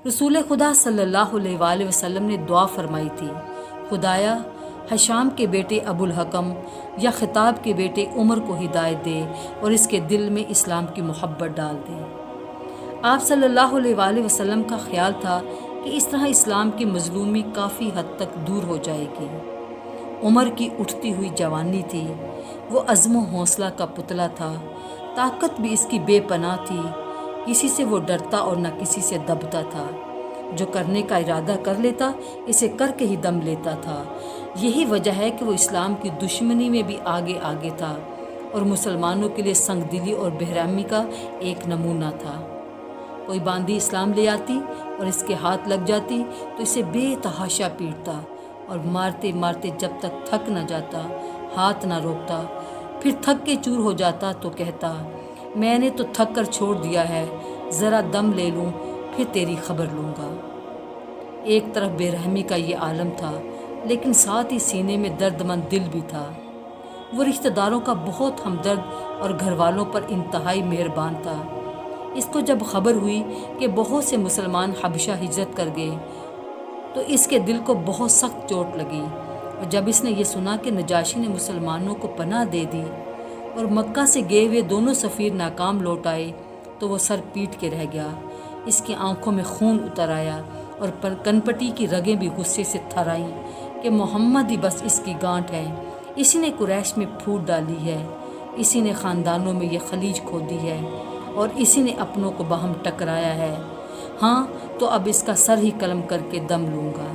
رسول خدا صلی اللہ علیہ وآلہ وسلم نے دعا فرمائی تھی، خدایا حشام کے بیٹے ابو الحکم یا خطاب کے بیٹے عمر کو ہدایت دے اور اس کے دل میں اسلام کی محبت ڈال دے۔ آپ صلی اللہ علیہ وآلہ وسلم کا خیال تھا کہ اس طرح اسلام کی مظلومی کافی حد تک دور ہو جائے گی۔ عمر کی اٹھتی ہوئی جوانی تھی، وہ عزم و حوصلہ کا پتلا تھا، طاقت بھی اس کی بے پناہ تھی، کسی سے وہ ڈرتا اور نہ کسی سے دبتا تھا، جو کرنے کا ارادہ کر لیتا اسے کر کے ہی دم لیتا تھا۔ یہی وجہ ہے کہ وہ اسلام کی دشمنی میں بھی آگے آگے تھا اور مسلمانوں کے لیے سنگ دلی اور بہرحمی کا ایک نمونہ تھا۔ کوئی باندی اسلام لے آتی اور اس کے ہاتھ لگ جاتی تو اسے بے تحاشا پیٹتا اور مارتے مارتے جب تک تھک نہ جاتا، ہاتھ نہ روکتا، پھر تھک کے چور ہو جاتا تو کہتا، میں نے تو تھک کر چھوڑ دیا ہے، ذرا دم لے لوں پھر تیری خبر لوں گا۔ ایک طرف بے رحمی کا یہ عالم تھا، لیکن ساتھ ہی سینے میں درد مند دل بھی تھا۔ وہ رشتہ داروں کا بہت ہمدرد اور گھر والوں پر انتہائی مہربان تھا۔ اس کو جب خبر ہوئی کہ بہت سے مسلمان حبشہ ہجرت کر گئے تو اس کے دل کو بہت سخت چوٹ لگی، اور جب اس نے یہ سنا کہ نجاشی نے مسلمانوں کو پناہ دے دی اور مکہ سے گئے ہوئے دونوں سفیر ناکام لوٹ آئے تو وہ سر پیٹ کے رہ گیا۔ اس کی آنکھوں میں خون اتر آیا اور کنپٹی کی رگیں بھی غصے سے تھر آئیں کہ محمد ہی بس اس کی گانٹھ ہے، اسی نے قریش میں پھوٹ ڈالی ہے، اسی نے خاندانوں میں یہ خلیج کھودی ہے اور اسی نے اپنوں کو باہم ٹکرایا ہے۔ ہاں تو اب اس کا سر ہی قلم کر کے دم لوں گا۔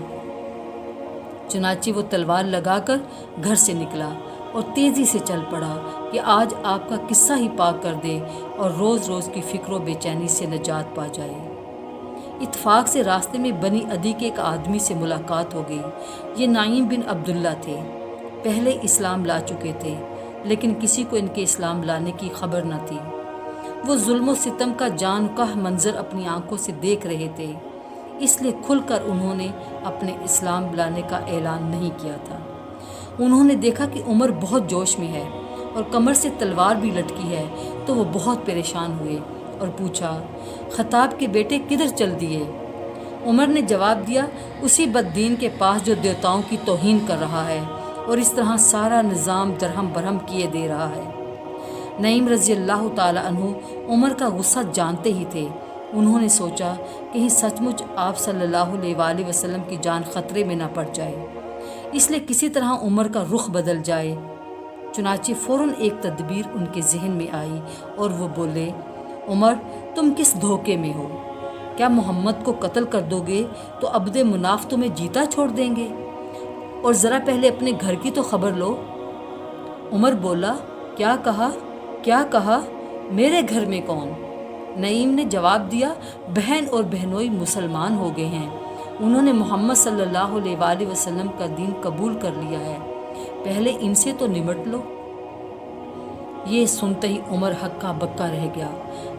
چنانچہ وہ تلوار لگا کر گھر سے نکلا اور تیزی سے چل پڑا کہ آج آپ کا قصہ ہی پاک کر دے اور روز روز کی فکر و بے چینی سے نجات پا جائے۔ اتفاق سے راستے میں بنی عدی کے ایک آدمی سے ملاقات ہو گئی۔ یہ نعیم بن عبداللہ تھے، پہلے اسلام لا چکے تھے، لیکن کسی کو ان کے اسلام لانے کی خبر نہ تھی۔ وہ ظلم و ستم کا جان کا منظر اپنی آنکھوں سے دیکھ رہے تھے، اس لیے کھل کر انہوں نے اپنے اسلام لانے کا اعلان نہیں کیا تھا۔ انہوں نے دیکھا کہ عمر بہت جوش میں ہے اور کمر سے تلوار بھی لٹکی ہے تو وہ بہت پریشان ہوئے اور پوچھا، خطاب کے بیٹے کدھر چل دیے؟ عمر نے جواب دیا، اسی بددین کے پاس جو دیوتاؤں کی توہین کر رہا ہے اور اس طرح سارا نظام درہم برہم کیے دے رہا ہے۔ نعیم رضی اللہ تعالی عنہ عمر کا غصہ جانتے ہی تھے۔ انہوں نے سوچا کہیں سچ مچ آپ صلی اللہ علیہ وآلہ وسلم کی جان خطرے میں نہ پڑ جائے، اس لیے کسی طرح عمر کا رخ بدل جائے۔ چنانچہ فوراً ایک تدبیر ان کے ذہن میں آئی اور وہ بولے، عمر تم کس دھوکے میں ہو؟ کیا محمد کو قتل کر دو گے تو عبد مناف تمہیں جیتا چھوڑ دیں گے؟ اور ذرا پہلے اپنے گھر کی تو خبر لو۔ عمر بولا، کیا کہا؟ کیا کہا؟ میرے گھر میں کون؟ نعیم نے جواب دیا، بہن اور بہنوئی مسلمان ہو گئے ہیں، انہوں نے محمد صلی اللہ علیہ وآلہ وسلم کا دین قبول کر لیا ہے، پہلے ان سے تو نمٹ لو۔ یہ سنتے ہی عمر ہکا بکا رہ گیا،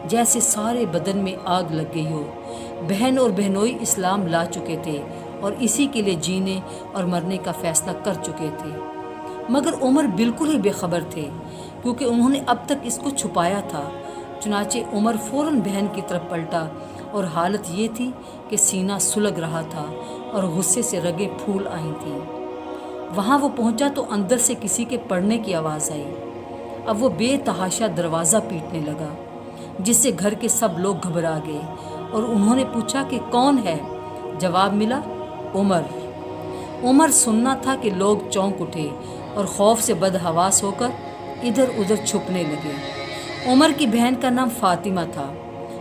جیسے سارے بدن میں آگ لگ گئی ہو۔ بہن اور بہنوئی اسلام لا چکے تھے اور اسی کے لیے جینے اور مرنے کا فیصلہ کر چکے تھے، مگر عمر بالکل ہی بے خبر تھے کیونکہ انہوں نے اب تک اس کو چھپایا تھا۔ چنانچہ عمر فوراً بہن کی طرف پلٹا اور حالت یہ تھی کہ سینہ سلگ رہا تھا اور غصے سے رگیں پھول آئی تھیں۔ وہاں وہ پہنچا تو اندر سے کسی کے پڑھنے کی آواز آئی۔ اب وہ بے تحاشا دروازہ پیٹنے لگا، جس سے گھر کے سب لوگ گھبرا گئے اور انہوں نے پوچھا کہ کون ہے؟ جواب ملا، عمر۔ عمر سننا تھا کہ لوگ چونک اٹھے اور خوف سے بدحواس ہو کر ادھر ادھر چھپنے لگے۔ عمر کی بہن کا نام فاطمہ تھا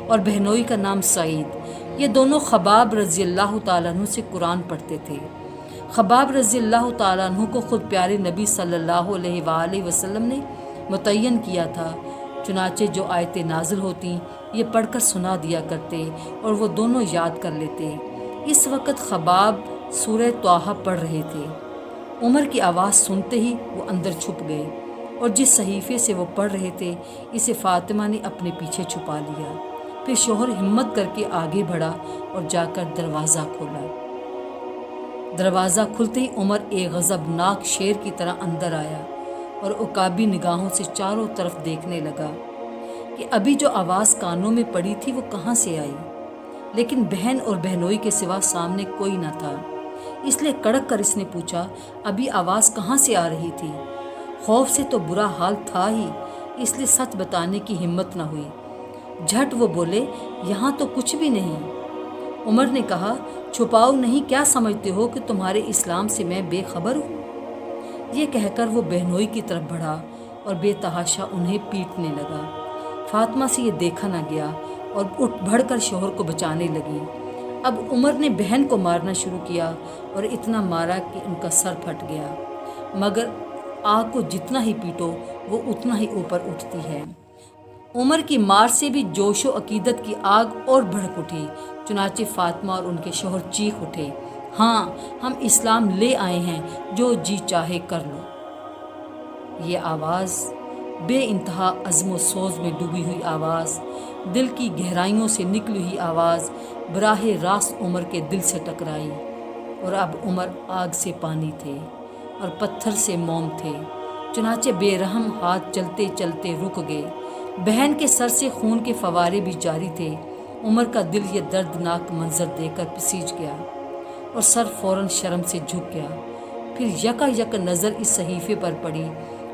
اور بہنوئی کا نام سعید۔ یہ دونوں خباب رضی اللہ تعالیٰ عنہ سے قرآن پڑھتے تھے۔ خباب رضی اللہ تعالیٰ عنہ کو خود پیارے نبی صلی اللہ علیہ وآلہ وسلم نے متعین کیا تھا، چنانچہ جو آیتیں نازل ہوتی یہ پڑھ کر سنا دیا کرتے اور وہ دونوں یاد کر لیتے۔ اس وقت خباب سورہ طٰہٰ پڑھ رہے تھے۔ عمر کی آواز سنتے ہی وہ اندر چھپ گئے اور جس صحیفے سے وہ پڑھ رہے تھے اسے فاطمہ نے اپنے پیچھے چھپا لیا۔ پھر شوہر ہمت کر کے آگے بڑھا اور جا کر دروازہ کھولا۔ دروازہ کھلتے ہی عمر ایک غضبناک شیر کی طرح اندر آیا اور عقابی نگاہوں سے چاروں طرف دیکھنے لگا کہ ابھی جو آواز کانوں میں پڑی تھی وہ کہاں سے آئی۔ لیکن بہن اور بہنوئی کے سوا سامنے کوئی نہ تھا، اس لیے کڑک کر اس نے پوچھا، ابھی آواز کہاں سے آ رہی تھی؟ خوف سے تو برا حال تھا ہی، اس لیے سچ بتانے کی ہمت نہ ہوئی۔ جھٹ وہ بولے، یہاں تو کچھ بھی نہیں۔ عمر نے کہا، چھپاؤ نہیں، کیا سمجھتے ہو کہ تمہارے اسلام سے میں بے خبر ہوں؟ یہ کہہ کر وہ بہنوئی کی طرف بڑھا اور بے تحاشا انہیں پیٹنے لگا۔ فاطمہ سے یہ دیکھا نہ گیا اور اٹھ بڑھ کر شوہر کو بچانے لگی۔ اب عمر نے بہن کو مارنا شروع کیا اور اتنا مارا کہ ان کا سر پھٹ گیا، مگر آگ کو جتنا ہی پیٹو وہ اتنا ہی اوپر اٹھتی ہے۔ عمر کی مار سے بھی جوش و عقیدت کی آگ اور بھڑک اٹھی، چنانچہ فاطمہ اور ان کے شوہر چیخ اٹھے، ہاں ہم اسلام لے آئے ہیں، جو جی چاہے کر لو۔ یہ آواز، بے انتہا عزم و سوز میں ڈوبی ہوئی آواز، دل کی گہرائیوں سے نکلی ہوئی آواز براہ راست عمر کے دل سے ٹکرائی، اور اب عمر آگ سے پانی تھے اور پتھر سے موم تھے، چنانچہ بے رحم ہاتھ چلتے چلتے رک گئے۔ بہن کے سر سے خون کے فوارے بھی جاری تھے۔ عمر کا دل یہ دردناک منظر دیکھ کر پسیج گیا اور سر فوراً شرم سے جھک گیا۔ پھر یکا یک نظر اس صحیفے پر پڑی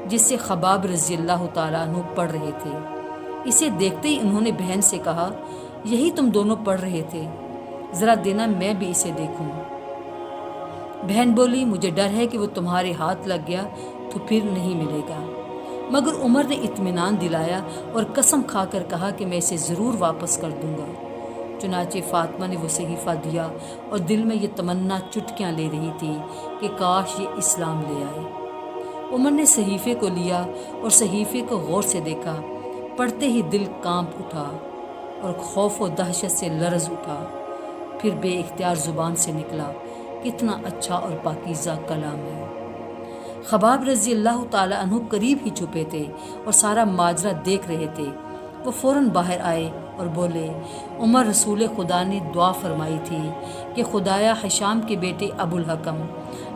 جس سے خباب رضی اللہ تعالیٰ عنہ پڑھ رہے تھے۔ اسے دیکھتے ہی انہوں نے بہن سے کہا، یہی تم دونوں پڑھ رہے تھے، ذرا دینا میں بھی اسے دیکھوں۔ بہن بولی، مجھے ڈر ہے کہ وہ تمہارے ہاتھ لگ گیا تو پھر نہیں ملے گا، مگر عمر نے اطمینان دلایا اور قسم کھا کر کہا کہ میں اسے ضرور واپس کر دوں گا۔ چنانچہ فاطمہ نے وہ صحیفہ دیا اور دل میں یہ تمنا چٹکیاں لے رہی تھی کہ کاش یہ اسلام لے آئے۔ عمر نے صحیفے کو لیا اور صحیفے کو غور سے دیکھا۔ پڑھتے ہی دل کانپ اٹھا اور خوف و دہشت سے لرز اٹھا۔ پھر بے اختیار زبان سے نکلا، کتنا اچھا اور پاکیزہ کلام ہے۔ خباب رضی اللہ تعالیٰ عنہ قریب ہی چھپے تھے اور سارا ماجرا دیکھ رہے تھے۔ وہ فوراً باہر آئے اور بولے، عمر، رسول خدا نے دعا فرمائی تھی کہ خدایا حشام کے بیٹے ابو الحکم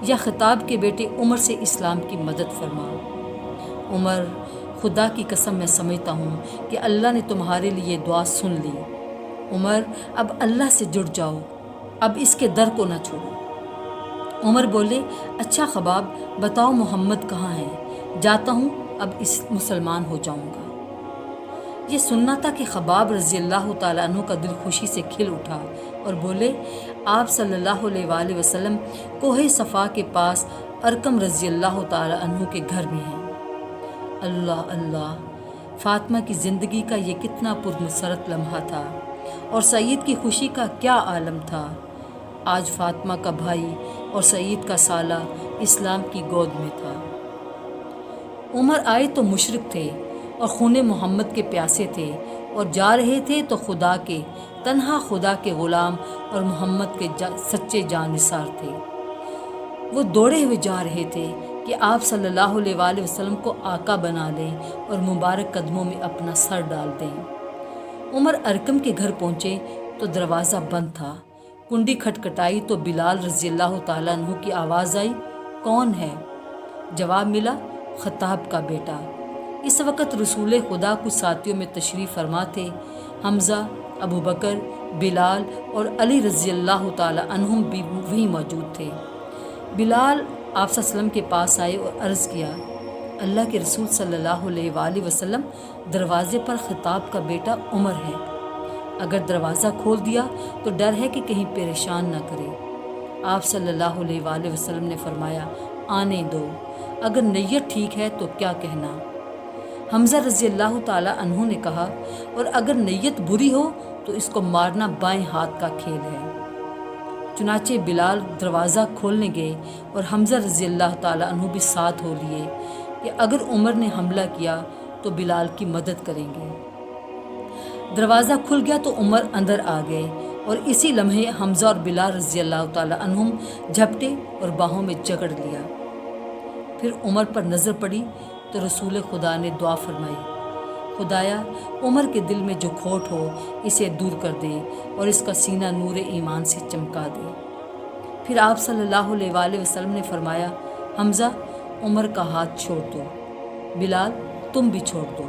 یا خطاب کے بیٹے عمر سے اسلام کی مدد فرما۔ عمر، خدا کی قسم میں سمجھتا ہوں کہ اللہ نے تمہارے لیے دعا سن لی۔ عمر، اب اللہ سے جڑ جاؤ، اب اس کے در کو نہ چھوڑو۔ عمر بولے، اچھا خباب، بتاؤ محمد کہاں ہے؟ جاتا ہوں، اب اس مسلمان ہو جاؤں گا۔ یہ سننا تھا کہ خباب رضی اللہ تعالیٰ عنہ کا دل خوشی سے کھل اٹھا اور بولے، آپ صلی اللہ علیہ وآلہ وسلم کوہ صفا کے پاس ارقم رضی اللہ تعالیٰ عنہ کے گھر میں ہیں۔ اللہ اللہ! فاطمہ کی زندگی کا یہ کتنا پرمسرت لمحہ تھا اور سعید کی خوشی کا کیا عالم تھا۔ آج فاطمہ کا بھائی اور سعید کا سالہ اسلام کی گود میں تھا۔ عمر آئے تو مشرک تھے اور خون محمد کے پیاسے تھے، اور جا رہے تھے تو خدا کے، تنہا خدا کے غلام اور محمد کے سچے جانثار تھے۔ وہ دوڑے ہوئے جا رہے تھے کہ آپ صلی اللہ علیہ وآلہ وسلم کو آقا بنا لیں اور مبارک قدموں میں اپنا سر ڈال دیں۔ عمر ارقم کے گھر پہنچے تو دروازہ بند تھا۔ کنڈی کھٹکھٹائی تو بلال رضی اللہ تعالیٰ عنہ کی آواز آئی، کون ہے؟ جواب ملا، خطاب کا بیٹا۔ اس وقت رسول خدا کچھ ساتھیوں میں تشریف فرما تھے۔ حمزہ، ابو بکر، بلال اور علی رضی اللہ تعالیٰ عنہم بھی وہیں موجود تھے۔ بلال آپ صلی اللہ علیہ وسلم کے پاس آئے اور عرض کیا، اللہ کے رسول صلی اللہ علیہ وآلہ وسلم، دروازے پر خطاب کا بیٹا عمر ہے۔ اگر دروازہ کھول دیا تو ڈر ہے کہ کہیں پریشان نہ کرے۔ آپ صلی اللہ علیہ وآلہ وسلم نے فرمایا، آنے دو، اگر نیت ٹھیک ہے تو کیا کہنا۔ حمزہ رضی اللہ تعالیٰ عنہ نے کہا، اور اگر نیت بری ہو تو اس کو مارنا بائیں ہاتھ کا کھیل ہے۔ چنانچہ بلال دروازہ کھولنے گئے اور حمزہ رضی اللہ تعالیٰ عنہ بھی ساتھ ہو لیے کہ اگر عمر نے حملہ کیا تو بلال کی مدد کریں گے۔ دروازہ کھل گیا تو عمر اندر آ گئے اور اسی لمحے حمزہ اور بلال رضی اللہ تعالیٰ عنہم جھپٹے اور باہوں میں جکڑ لیا۔ پھر عمر پر نظر پڑی تو رسول خدا نے دعا فرمائی، خدایا عمر کے دل میں جو کھوٹ ہو اسے دور کر دے اور اس کا سینہ نور ایمان سے چمکا دے۔ پھر آپ صلی اللہ علیہ وآلہ وسلم نے فرمایا، حمزہ، عمر کا ہاتھ چھوڑ دو، بلال تم بھی چھوڑ دو۔